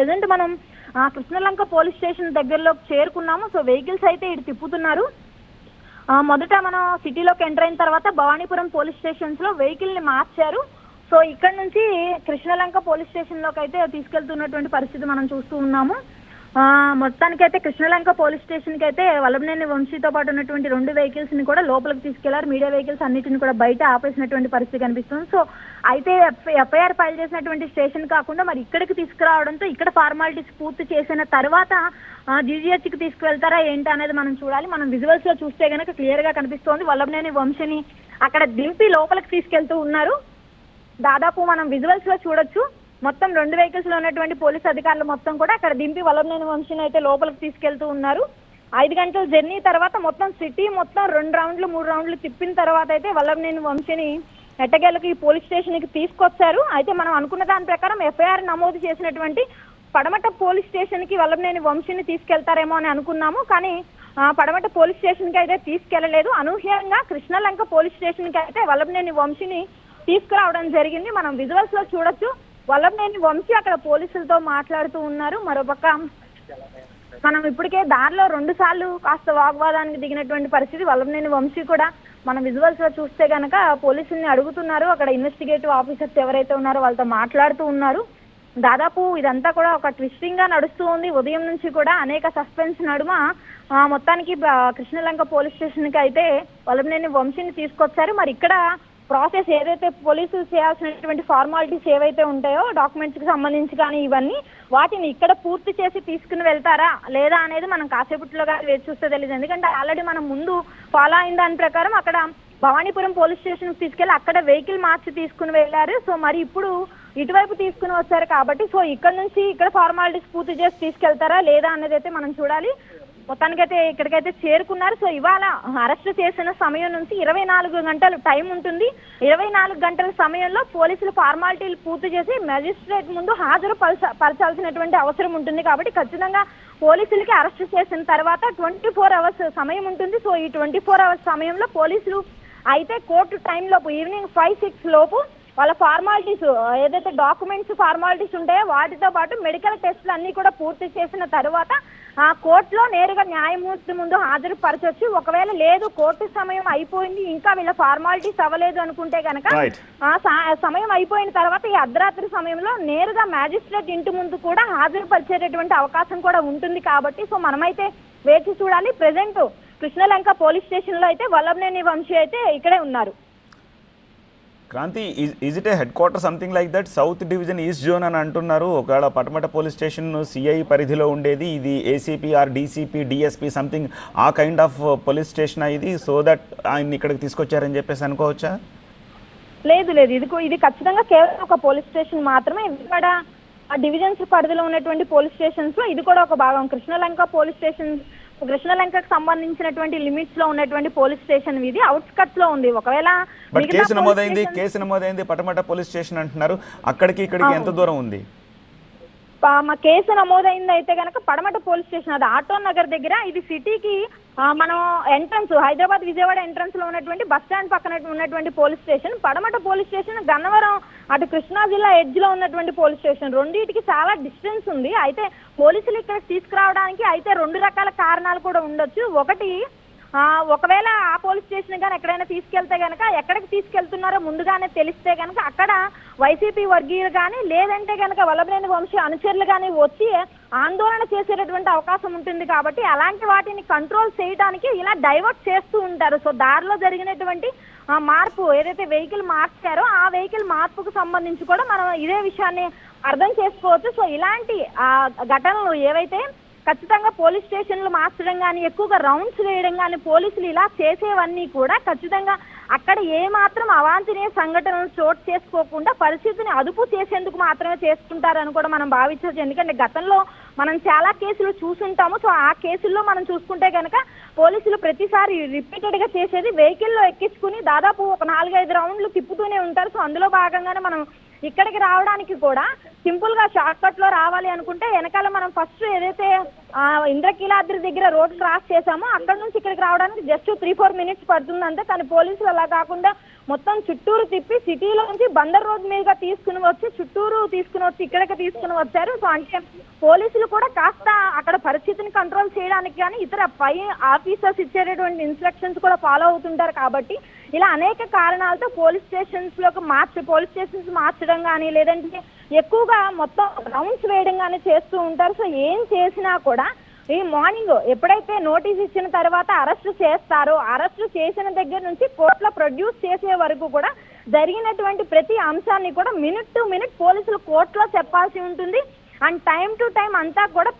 Present మనం Krishnalanka police station దగ్గరలోకి చేరుకున్నాము. So vehicles అయితే ఇటు తిప్పుతున్నారు. మొదట మనం సిటీలోకి ఎంటర్ అయిన తర్వాత భవానీపురం పోలీస్ స్టేషన్స్ లో వెహికల్ ని మార్చారు. సో ఇక్కడ నుంచి కృష్ణలంక పోలీస్ స్టేషన్ లోకి అయితే తీసుకెళ్తున్నటువంటి పరిస్థితి మనం చూస్తూ ఉన్నాము. మొత్తానికైతే కృష్ణలంక పోలీస్ స్టేషన్ కి అయితే వల్లభనేని వంశీతో పాటు ఉన్నటువంటి 2 వెహికల్స్ ని కూడా లోపలికి తీసుకెళ్లారు. మీడియా వెహికల్స్ అన్నిటిని కూడా బయట ఆపేసినటువంటి పరిస్థితి కనిపిస్తుంది. సో అయితే ఎఫ్ఐఆర్ ఫైల్ చేసినటువంటి స్టేషన్ కాకుండా మరి ఇక్కడికి తీసుకురావడంతో ఇక్కడ ఫార్మాలిటీస్ పూర్తి చేసిన తర్వాత జీజీహెచ్ కి తీసుకువెళ్తారా ఏంటి అనేది మనం చూడాలి. మనం విజువల్స్ లో చూస్తే గనక క్లియర్ గా కనిపిస్తోంది. వల్లభనేని వంశీని అక్కడ దింపి లోపలికి తీసుకెళ్తూ ఉన్నారు. దాదాపు మనం విజువల్స్ లో చూడొచ్చు. మొత్తం 2 వెహికల్స్ లో ఉన్నటువంటి పోలీస్ అధికారులు మొత్తం కూడా అక్కడ దింపి వల్లభనేని వంశీని అయితే లోపలికి తీసుకెళ్తూ ఉన్నారు. 5 గంటల జర్నీ తర్వాత మొత్తం సిటీ మొత్తం 2 రౌండ్లు 3 రౌండ్లు తిప్పిన తర్వాత అయితే వల్లభనేని వంశీని ఎట్టకేలకు ఈ పోలీస్ స్టేషన్ కి తీసుకొచ్చారు. అయితే మనం అనుకున్న దాని ప్రకారం ఎఫ్ఐఆర్ నమోదు చేసినటువంటి పడమట పోలీస్ స్టేషన్ కి వల్లభనేని వంశీని తీసుకెళ్తారేమో అని అనుకున్నాము. కానీ పడమట పోలీస్ స్టేషన్ కి అయితే తీసుకెళ్లలేదు. అనూహ్యంగా కృష్ణలంక పోలీస్ స్టేషన్ కి అయితే వల్లభనేని వంశీని తీసుకురావడం జరిగింది. మనం విజువల్స్ లో చూడొచ్చు. వల్లభనేని వంశీ అక్కడ పోలీసులతో మాట్లాడుతూ ఉన్నారు. మరోపక్క మనం ఇప్పటికే దారిలో 2 సార్లు కాస్త వాగ్వాదానికి దిగినటువంటి పరిస్థితి. వల్లభనేని వంశీ కూడా మన విజువల్స్ లో చూస్తే గనక పోలీసుల్ని అడుగుతున్నారు. అక్కడ ఇన్వెస్టిగేటివ్ ఆఫీసర్స్ ఎవరైతే ఉన్నారో వాళ్ళతో మాట్లాడుతూ ఉన్నారు. దాదాపు ఇదంతా కూడా ఒక ట్విస్టింగ్ గా నడుస్తూ ఉంది. ఉదయం నుంచి కూడా అనేక సస్పెన్స్ నడుమ మొత్తానికి కృష్ణలంక పోలీస్ స్టేషన్ కి అయితే వల్లభనేని వంశీని తీసుకొచ్చారు. మరి ఇక్కడ ప్రాసెస్ ఏదైతే పోలీసులు చేయాల్సినటువంటి ఫార్మాలిటీస్ ఏవైతే ఉంటాయో డాక్యుమెంట్స్ కి సంబంధించి కానీ ఇవన్నీ వాటిని ఇక్కడ పూర్తి చేసి తీసుకుని వెళ్తారా లేదా అనేది మనం కాసేపట్లో వేచి చూస్తే తెలియదు. ఎందుకంటే ఆల్రెడీ మనం ముందు ఫాలో అయిన దాని ప్రకారం అక్కడ భవానీపురం పోలీస్ స్టేషన్ కి తీసుకెళ్లి అక్కడ వెహికల్ మార్చి తీసుకుని వెళ్ళారు. సో మరి ఇప్పుడు ఇటువైపు తీసుకుని వచ్చారు కాబట్టి సో ఇక్కడ నుంచి ఇక్కడ ఫార్మాలిటీస్ పూర్తి చేసి తీసుకెళ్తారా లేదా అనేది అయితే మనం చూడాలి. మొత్తానికైతే ఇక్కడికైతే చేరుకున్నారు. సో ఇవాళ అరెస్ట్ చేసిన సమయం నుంచి 24 గంటలు టైం ఉంటుంది. 24 గంటల సమయంలో పోలీసులు ఫార్మాలిటీలు పూర్తి చేసి మెజిస్ట్రేట్ ముందు హాజరు పరచాల్సినటువంటి అవసరం ఉంటుంది. కాబట్టి ఖచ్చితంగా పోలీసులకి అరెస్ట్ చేసిన తర్వాత 24 అవర్స్ సమయం ఉంటుంది. సో ఈ 24 అవర్స్ సమయంలో పోలీసులు అయితే కోర్టు టైం లోపు ఈవినింగ్ 5-6 లోపు వాళ్ళ ఫార్మాలిటీస్ ఏదైతే డాక్యుమెంట్స్ ఫార్మాలిటీస్ ఉంటాయో వాటితో పాటు మెడికల్ టెస్టులు అన్ని కూడా పూర్తి చేసిన తర్వాత కోర్టులో నేరుగా న్యాయమూర్తి ముందు హాజరు పరచొచ్చు. ఒకవేళ లేదు కోర్టు సమయం అయిపోయింది ఇంకా వీళ్ళ ఫార్మాలిటీస్ అవ్వలేదు అనుకుంటే కనుక సమయం అయిపోయిన తర్వాత ఈ అర్ధరాత్రి సమయంలో నేరుగా మ్యాజిస్ట్రేట్ ఇంటి ముందు కూడా హాజరు పరిచేటటువంటి అవకాశం కూడా ఉంటుంది. కాబట్టి సో మనమైతే వేచి చూడాలి. ప్రెసెంట్ కృష్ణలంక పోలీస్ స్టేషన్ లో అయితే వల్లభనేని వంశీ అయితే ఇక్కడే ఉన్నారు. Kranthi, is it a head quarter something like that? South division east zone అని అంటున్నారు. ఒకవేళ పటమట పోలీస్ స్టేషన్ సిఐ పరిధిలో ఉండేది, ఇది ACP are DCP DSP something ఆ కైండ్ ఆఫ్ పోలీస్ స్టేషన్ ఇది, సో దట్ ఆయన ఇక్కడికి తీసుకొచ్చారని చెప్పేసి అనుకోవచ్చా? లేదు, ఇది ఖచ్చితంగా కేవలం ఒక పోలీస్ స్టేషన్ మాత్రమే. ఇక్కడ డివిజన్స్ పరిధిలో ఉన్నటువంటి పోలీస్ స్టేషన్స్ లో ఇది కూడా ఒక భాగం. కృష్ణలంకకు సంబంధించినటువంటి లిమిట్స్ లో ఉన్నటువంటి పోలీస్ స్టేషన్ ఇది అవుట్స్కట్స్ లో ఉంది. ఒకవేళ కేసు నమోదైంది పటమట పోలీస్ స్టేషన్ అంటున్నారు. అక్కడికి ఇక్కడికి ఎంత దూరం ఉంది? మా కేసు నమోదైంది అయితే కనుక పడమట పోలీస్ స్టేషన్, అది ఆటో నగర్ దగ్గర. ఇది సిటీకి మనం ఎంట్రన్స్, హైదరాబాద్ విజయవాడ ఎంట్రన్స్ లో ఉన్నటువంటి బస్ స్టాండ్ పక్కన ఉన్నటువంటి పోలీస్ స్టేషన్. పడమట పోలీస్ స్టేషన్ గన్నవరం అటు కృష్ణా జిల్లా ఎడ్జ్ లో ఉన్నటువంటి పోలీస్ స్టేషన్. రెండింటికి చాలా డిస్టెన్స్ ఉంది. అయితే పోలీసులు ఇక్కడ తీసుకురావడానికి అయితే 2 రకాల కారణాలు కూడా ఉండొచ్చు. ఒకటి, ఒకవేళ ఆ పోలీస్ స్టేషన్ కానీ ఎక్కడైనా తీసుకెళ్తే గనక ఎక్కడికి తీసుకెళ్తున్నారో ముందుగానే తెలిస్తే గనక అక్కడ వైసీపీ వర్గీయులు కానీ లేదంటే గనక వల్లభనేని వంశీ అనుచరులు కానీ వచ్చి ఆందోళన చేసేటటువంటి అవకాశం ఉంటుంది. కాబట్టి అలాంటి వాటిని కంట్రోల్ చేయడానికి ఇలా డైవర్ట్ చేస్తూ ఉంటారు. సో దారిలో జరిగినటువంటి మార్పు ఏదైతే వెహికల్ మార్చారో ఆ వెహికల్ మార్పుకు సంబంధించి కూడా మనం ఇదే విషయాన్ని అర్థం చేసుకోవచ్చు. సో ఇలాంటి ఘటనలు ఏవైతే ఖచ్చితంగా పోలీస్ స్టేషన్లు మార్చడం కానీ ఎక్కువగా రౌండ్స్ వేయడం కానీ పోలీసులు ఇలా చేసేవన్నీ కూడా ఖచ్చితంగా అక్కడ ఏ మాత్రం అవాంఛనీయ సంఘటనలు చోటు చేసుకోకుండా పరిస్థితిని అదుపు చేసేందుకు మాత్రమే చేసుకుంటారని కూడా మనం భావించవచ్చు. ఎందుకంటే గతంలో మనం చాలా కేసులు చూసుంటాము. సో ఆ కేసుల్లో మనం చూసుకుంటే కనుక పోలీసులు ప్రతిసారి రిపీటెడ్ గా చేసేది వెహికల్లో ఎక్కించుకుని దాదాపు ఒక 4-5 రౌండ్లు తిప్పుతూనే ఉంటారు. సో అందులో భాగంగానే మనం ఇక్కడికి రావడానికి కూడా సింపుల్ గా షార్ట్ కట్ లో రావాలి అనుకుంటే వెనకాల మనం ఫస్ట్ ఏదైతే ఇంద్రకీలాద్రి దగ్గర రోడ్ క్రాస్ చేసామో అక్కడ నుంచి ఇక్కడికి రావడానికి జస్ట్ 3-4 మినిట్స్ పడుతుంది అంతే. కానీ పోలీసులు అలా కాకుండా మొత్తం చుట్టూరు తిప్పి సిటీలో నుంచి బందర్ రోడ్ మీదుగా తీసుకుని వచ్చి చుట్టూరు తీసుకుని వచ్చి ఇక్కడికి తీసుకుని వచ్చారు. సో అంటే పోలీసులు కూడా కాస్త అక్కడ పరిస్థితిని కంట్రోల్ చేయడానికి కానీ ఇతర పై ఆఫీసర్స్ ఇచ్చేటటువంటి ఇన్స్ట్రక్షన్స్ కూడా ఫాలో అవుతుంటారు. కాబట్టి ఇలా అనేక కారణాలతో పోలీస్ స్టేషన్స్ మార్చడం కానీ లేదంటే ఎక్కువగా మొత్తం రౌండ్స్ వేయడం కానీ చేస్తూ ఉంటారు. సో ఏం చేసినా కూడా ఈ మార్నింగ్ ఎప్పుడైతే నోటీస్ ఇచ్చిన తర్వాత అరెస్ట్ చేస్తారో అరెస్ట్ చేసిన దగ్గర నుంచి కోర్టులో ప్రొడ్యూస్ చేసే వరకు కూడా జరిగినటువంటి ప్రతి అంశాన్ని కూడా మినిట్ టు మినిట్ పోలీసులు కోర్టులో చెప్పాల్సి ఉంటుంది. అండ్ టైం టు టైం అంతా కూడా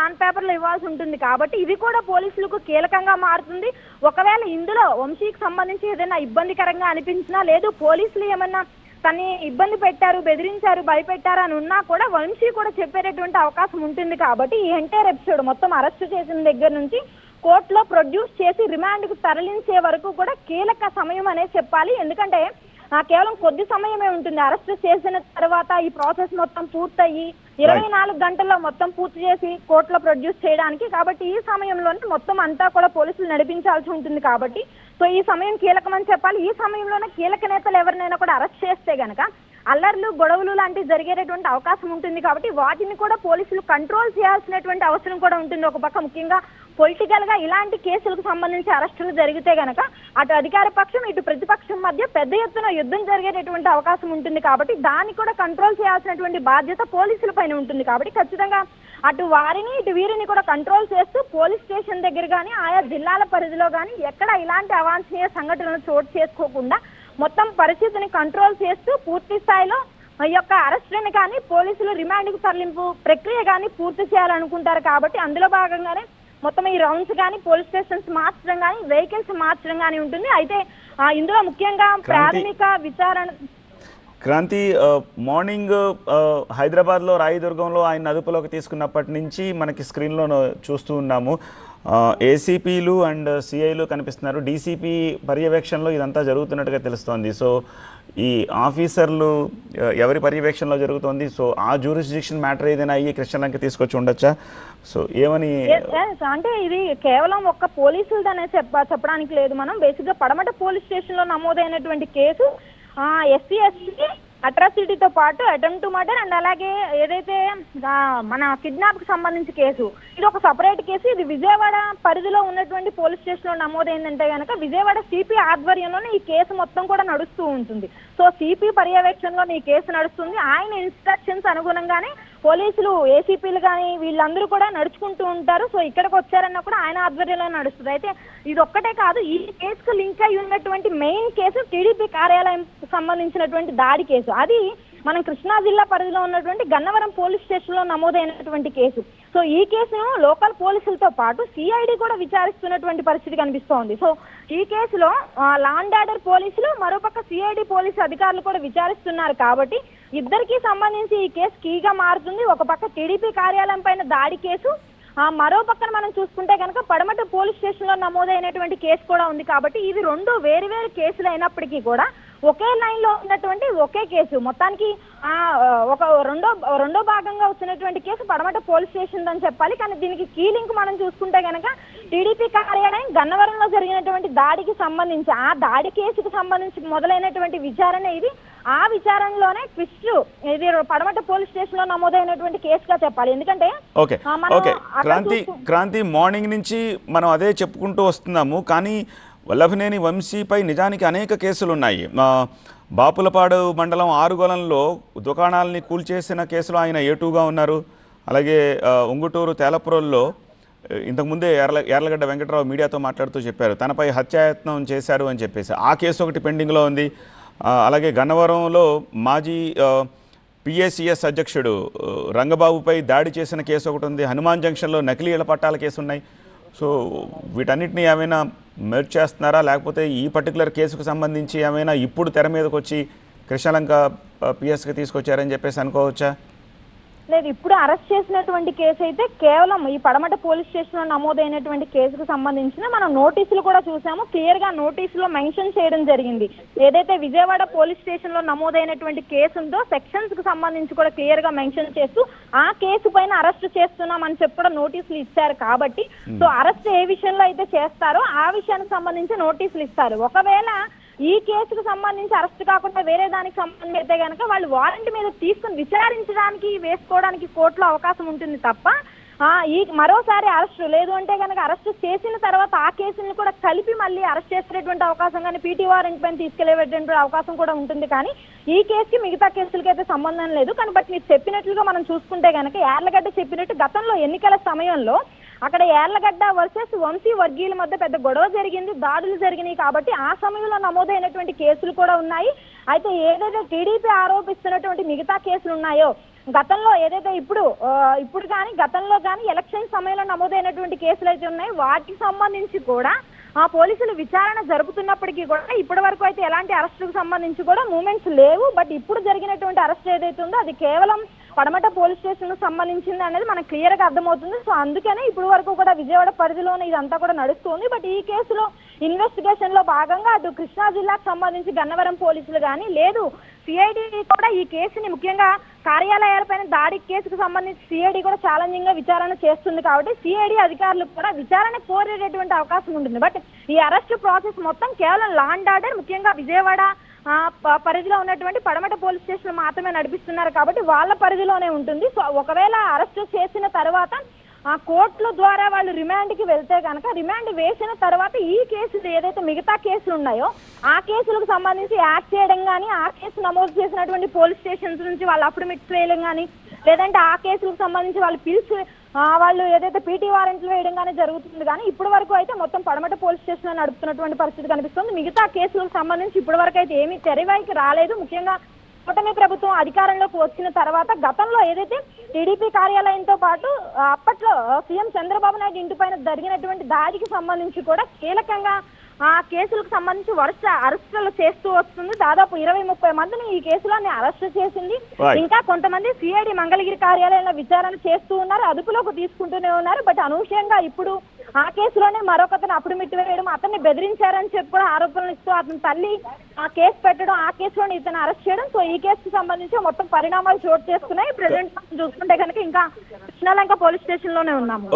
ఆన్ పేపర్లో ఇవ్వాల్సి ఉంటుంది. కాబట్టి ఇది కూడా పోలీసులకు కీలకంగా మారుతుంది. ఒకవేళ ఇందులో వంశీకి సంబంధించి ఏదైనా ఇబ్బందికరంగా అనిపించినా లేదు పోలీసులు ఏమన్నా తన్ని ఇబ్బంది పెట్టారు, బెదిరించారు, భయపెట్టారు అని ఉన్నా కూడా వంశీ కూడా చెప్పేటటువంటి అవకాశం ఉంటుంది. కాబట్టి ఈ ఎంటైర్ ఎపిసోడ్ మొత్తం అరెస్ట్ చేసిన దగ్గర నుంచి కోర్టులో ప్రొడ్యూస్ చేసి రిమాండ్కు తరలించే వరకు కూడా కీలక సమయం అనేది చెప్పాలి. ఎందుకంటే కేవలం కొద్ది సమయమే ఉంటుంది. అరెస్ట్ చేసిన తర్వాత ఈ ప్రాసెస్ మొత్తం పూర్తయ్యి 24 గంటల్లో మొత్తం పూర్తి చేసి కోర్టులో ప్రొడ్యూస్ చేయడానికి. కాబట్టి ఈ సమయంలోనే మొత్తం అంతా కూడా పోలీసులు నడిపించాల్సి ఉంటుంది. కాబట్టి సో ఈ సమయం కీలకమని చెప్పాలి. ఈ సమయంలోనే కీలక నేతలు ఎవరినైనా కూడా అరెస్ట్ చేస్తే గనక అల్లర్లు గొడవలు లాంటివి జరిగేటటువంటి అవకాశం ఉంటుంది. కాబట్టి వాటిని కూడా పోలీసులు కంట్రోల్ చేయాల్సినటువంటి అవసరం కూడా ఉంటుంది. ఒక పక్క ముఖ్యంగా పొలిటికల్ గా ఇలాంటి కేసులకు సంబంధించి అరెస్టులు జరిగితే గనక అటు అధికార పక్షం ఇటు ప్రతిపక్షం మధ్య పెద్ద ఎత్తున యుద్ధం జరిగేటటువంటి అవకాశం ఉంటుంది. కాబట్టి దాన్ని కూడా కంట్రోల్ చేయాల్సినటువంటి బాధ్యత పోలీసుల పైన ఉంటుంది. కాబట్టి ఖచ్చితంగా అటు వారిని ఇటు వీరిని కూడా కంట్రోల్ చేస్తూ పోలీస్ స్టేషన్ దగ్గర కానీ ఆయా జిల్లాల పరిధిలో కానీ ఎక్కడ ఇలాంటి అవాంఛనీయ సంఘటనలు చోటు చేసుకోకుండా మొత్తం పరిస్థితిని కంట్రోల్ చేస్తూ పూర్తి స్థాయిలో ఈ యొక్క అరెస్టుని కానీ పోలీసులు రిమాండ్కు తరలింపు ప్రక్రియ కానీ పూర్తి చేయాలనుకుంటారు. కాబట్టి అందులో భాగంగానే మొత్తం ఈ రౌండ్స్ కానీ పోలీస్ స్టేషన్స్ మార్చడం కానీ వెహికల్స్ మార్చడం కానీ ఉంటుంది. అయితే ఇందులో ముఖ్యంగా ప్రాథమిక విచారణ క్రాంతి మార్నింగ్ హైదరాబాద్లో రాయదుర్గంలో ఆయన అదుపులోకి తీసుకున్నప్పటి నుంచి మనకి స్క్రీన్లో చూస్తూ ఉన్నాము. ఏసీపీలు అండ్ సిఐలు కనిపిస్తున్నారు. డీసీపీ పర్యవేక్షణలో ఇదంతా జరుగుతున్నట్టుగా తెలుస్తోంది. సో ఈ ఆఫీసర్లు ఎవరి పర్యవేక్షణలో జరుగుతోంది? సో ఆ జ్యూరిస్డిక్షన్ మ్యాటర్ ఏదైనా అయ్యి కృష్ణలంక తీసుకొచ్చి ఉండొచ్చా? సో ఏమని అంటే ఇది కేవలం ఒక్క పోలీసులదనే చెప్పడానికి లేదు. మనం బేసిక్గా పడమట పోలీస్ స్టేషన్లో నమోదైనటువంటి కేసు ఎస్సీ అట్రాసిటీతో పాటు అటెంప్ట్ టు మర్డర్ అండ్ అలాగే ఏదైతే మన కిడ్నాప్ కి సంబంధించి కేసు, ఇది ఒక సపరేట్ కేసు. ఇది విజయవాడ పరిధిలో ఉన్నటువంటి పోలీస్ స్టేషన్ లో నమోదైందంటే కనుక విజయవాడ సిపి ఆధ్వర్యంలోనే ఈ కేసు మొత్తం కూడా నడుస్తూ ఉంటుంది. సో సిపి పర్యవేక్షణలో ఈ కేసు నడుస్తుంది. ఆయన ఇన్స్ట్రక్షన్స్ అనుగుణంగానే పోలీసులు ఏసీపీలు కానీ వీళ్ళందరూ కూడా నడుచుకుంటూ ఉంటారు. సో ఇక్కడికి వచ్చారన్నా కూడా ఆయన ఆధ్వర్యంలో నడుస్తుంది. అయితే ఇది ఒక్కటే కాదు, ఈ కేసుకు లింక్ అయి ఉన్నటువంటి మెయిన్ కేసు టీడీపీ కార్యాలయం సంబంధించినటువంటి దాడి కేసు. అది మనం కృష్ణా జిల్లా పరిధిలో ఉన్నటువంటి గన్నవరం పోలీస్ స్టేషన్ లో నమోదైనటువంటి కేసు. సో ఈ కేసును లోకల్ పోలీసులతో పాటు సిఐడి కూడా విచారిస్తున్నటువంటి పరిస్థితి కనిపిస్తోంది. సో ఈ కేసులో లా అండ్ ఆర్డర్ పోలీసులు మరోపక్క సిఐడి పోలీసు అధికారులు కూడా విచారిస్తున్నారు. కాబట్టి ఇద్దరికి సంబంధించి ఈ కేసు కీగా మారుతుంది. ఒక పక్క టీడీపీ కార్యాలయం పైన దాడి కేసు, మరో పక్కన మనం చూసుకుంటే కనుక పడమట పోలీస్ స్టేషన్ లో నమోదైనటువంటి కేసు కూడా ఉంది. కాబట్టి ఇవి రెండు వేరు వేరు కేసులు అయినప్పటికీ కూడా ఒకే లైన్ లో ఉన్నటువంటి ఒకే కేసు. మొత్తానికి ఒక రెండో భాగంగా వచ్చినటువంటి కేసు పడమట పోలీస్ స్టేషన్ అని చెప్పాలి. కానీ దీనికి కీ లింక్ మనం చూసుకుంటే కనుక టీడీపీ కార్యాలయం గన్నవరంలో జరిగినటువంటి దాడికి సంబంధించి ఆ దాడి కేసుకు సంబంధించి మొదలైనటువంటి విచారణ ఇది. ఆ విచారణలోనే ట్విస్ట్ ఇది పడమట పోలీస్ స్టేషన్ లో నమోదైనటువంటి కేసుగా చెప్పాలి. ఎందుకంటే క్రాంతి మార్నింగ్ నుంచి మనం అదే చెప్పుకుంటూ వస్తున్నాము. కానీ వల్లభనేని వంశీపై నిజానికి అనేక కేసులు ఉన్నాయి. బాపులపాడు మండలం ఆరుగొలంలో దుకాణాలని కూల్చేసిన కేసులో ఆయన ఏటూగా ఉన్నారు. అలాగే ఉంగుటూరు తేలపురంలో ఇంతకుముందే యార్లగడ్డ వెంకటరావు మీడియాతో మాట్లాడుతూ చెప్పారు తనపై హత్యాయత్నం చేశారు అని చెప్పేసి. ఆ కేసు ఒకటి పెండింగ్లో ఉంది. అలాగే గన్నవరంలో మాజీ పిఏసిఎస్ అధ్యక్షుడు రంగబాబుపై దాడి చేసిన కేసు ఒకటి ఉంది. హనుమాన్ జంక్షన్లో నకిలీ ఇళ్ల పట్టాల కేసు ఉన్నాయి. సో వీటన్నిటిని ఏమైనా మెర్జ్ చేస్తున్నారా, లేకపోతే ఈ పర్టికులర్ కేసుకు సంబంధించి ఏమైనా ఇప్పుడు తెర మీదకి వచ్చి కృష్ణలంక పిఎస్కి తీసుకొచ్చారని చెప్పేసి అనుకోవచ్చా? లేదు, ఇప్పుడు అరెస్ట్ చేసినటువంటి కేసు అయితే కేవలం ఈ పడమట పోలీస్ స్టేషన్ లో నమోదైనటువంటి కేసుకు సంబంధించిన మనం నోటీసులు కూడా చూసాము. క్లియర్ గా నోటీసులో మెన్షన్ చేయడం జరిగింది. ఏదైతే విజయవాడ పోలీస్ స్టేషన్ లో నమోదైనటువంటి కేసు ఉందో సెక్షన్స్ కు సంబంధించి కూడా క్లియర్ గా మెన్షన్ చేస్తూ ఆ కేసు పైన అరెస్ట్ చేస్తున్నాం అని చెప్పి కూడా నోటీసులు ఇచ్చారు. కాబట్టి సో అరెస్ట్ ఏ విషయంలో అయితే చేస్తారో ఆ విషయానికి సంబంధించి నోటీసులు ఇస్తారు. ఒకవేళ ఈ కేసుకు సంబంధించి అరెస్ట్ కాకుండా వేరే దానికి సంబంధించి అయితే కనుక వాళ్ళు వారెంట్ మీద తీసుకుని విచారించడానికి వేసుకోవడానికి కోర్టులో అవకాశం ఉంటుంది తప్ప ఈ మరోసారి అరెస్ట్ లేదు అంటే కనుక అరెస్ట్ చేసిన తర్వాత ఆ కేసుని కూడా కలిపి మళ్ళీ అరెస్ట్ చేసేటువంటి అవకాశం కానీ పీటీ వారెంట్ పైన తీసుకెళ్లేటువంటి అవకాశం కూడా ఉంటుంది. కానీ ఈ కేసుకి మిగతా కేసులకి అయితే సంబంధం లేదు. కానీ బట్ మీరు చెప్పినట్లుగా మనం చూసుకుంటే కనుక యార్లగడ్డ చెప్పినట్టు గతంలో ఎన్నికల సమయంలో అక్కడ యార్లగడ్డ వర్సెస్ వంశీ వర్గీయుల మధ్య పెద్ద గొడవ జరిగింది, దాడులు జరిగినాయి. కాబట్టి ఆ సమయంలో నమోదైనటువంటి కేసులు కూడా ఉన్నాయి. అయితే ఏదైతే టీడీపీ ఆరోపిస్తున్నటువంటి మిగతా కేసులు ఉన్నాయో గతంలో ఏదైతే ఇప్పుడు కానీ గతంలో కానీ ఎలక్షన్ సమయంలో నమోదైనటువంటి కేసులు అయితే ఉన్నాయి వాటికి సంబంధించి కూడా ఆ పోలీసులు విచారణ జరుపుతున్నప్పటికీ కూడా ఇప్పటి వరకు అయితే ఎలాంటి అరెస్టుకు సంబంధించి కూడా మూమెంట్స్ లేవు. బట్ ఇప్పుడు జరిగినటువంటి అరెస్ట్ ఏదైతే ఉందో అది కేవలం పడమట పోలీస్ స్టేషన్ కు సంబంధించింది అనేది మనకు క్లియర్ గా అర్థమవుతుంది. సో అందుకనే ఇప్పుడు వరకు కూడా విజయవాడ పరిధిలోనే ఇదంతా కూడా నడుస్తుంది. బట్ ఈ కేసులో ఇన్వెస్టిగేషన్ లో భాగంగా అటు కృష్ణా జిల్లాకు సంబంధించి గన్నవరం పోలీసులు కానీ లేదు సిఐడి కూడా ఈ కేసుని ముఖ్యంగా కార్యాలయాలపైన దాడి కేసుకు సంబంధించి సిఐడి కూడా ఛాలెంజింగ్ గా విచారణ చేస్తుంది. కాబట్టి సిఐడి అధికారులు కూడా విచారణ కోరేటటువంటి అవకాశం ఉంటుంది. బట్ ఈ అరెస్ట్ ప్రాసెస్ మొత్తం కేవలం లా అండ్ ఆర్డర్ ముఖ్యంగా విజయవాడ పరిధిలో ఉన్నటువంటి పడమట పోలీస్ స్టేషన్ మాత్రమే నడిపిస్తున్నారు కాబట్టి వాళ్ళ పరిధిలోనే ఉంటుంది. సో ఒకవేళ అరెస్ట్ చేసిన తర్వాత ఆ కోర్టుల ద్వారా వాళ్ళు రిమాండ్ కి వెళ్తే కనుక రిమాండ్ వేసిన తర్వాత ఈ కేసులు ఏదైతే మిగతా కేసులు ఉన్నాయో ఆ కేసులకు సంబంధించి యాక్ట్ చేయడం కానీ ఆ కేసు నమోదు చేసినటువంటి పోలీస్ స్టేషన్స్ నుంచి వాళ్ళు అఫిడవిట్స్ వేయడం కానీ లేదంటే ఆ కేసులకు సంబంధించి వాళ్ళు పిలిచి వాళ్ళు ఏదైతే పీటీ వారెంట్లు వేయడం కానీ జరుగుతుంది. కానీ ఇప్పటి వరకు అయితే మొత్తం పడమట పోలీస్ స్టేషన్ లో నడుపుతున్నటువంటి పరిస్థితి కనిపిస్తుంది. మిగతా కేసులకు సంబంధించి ఇప్పటి వరకు అయితే ఏమీ తెరవైకి రాలేదు. ముఖ్యంగా కూటమి ప్రభుత్వం అధికారంలోకి వచ్చిన తర్వాత గతంలో ఏదైతే టీడీపీ కార్యాలయంతో పాటు అప్పట్లో సీఎం చంద్రబాబు నాయుడు ఇంటి పైన జరిగినటువంటి దాడికి సంబంధించి కూడా కీలకంగా ఆ కేసులకు సంబంధించి వరుస అరెస్టులు చేస్తూ వస్తుంది. దాదాపు 20-30 మందిని ఈ కేసులోని అరెస్ట్ చేసింది. ఇంకా కొంతమంది సిఐడి మంగళగిరి కార్యాలయంలో విచారణ చేస్తూ ఉన్నారు, అదుపులోకి తీసుకుంటూనే ఉన్నారు. బట్ అనూహ్యంగా ఇప్పుడు ఆ కేసులోనే మరొకతను అఫిడవిట్ వేయడం, అతన్ని బెదిరించారని చెప్పి కూడా ఆరోపణలు ఇస్తూ అతని తల్లి ఆ కేసు పెట్టడం, ఆ కేసులోనే ఇతను అరెస్ట్ చేయడం. సో ఈ కేసుకు సంబంధించి మొత్తం పరిణామాలు చోటు చేసుకున్నాయి. ప్రెసెంట్ చూసుకుంటే కనుక ఇంకా కృష్ణలంక పోలీస్ స్టేషన్ లోనే ఉన్నాము.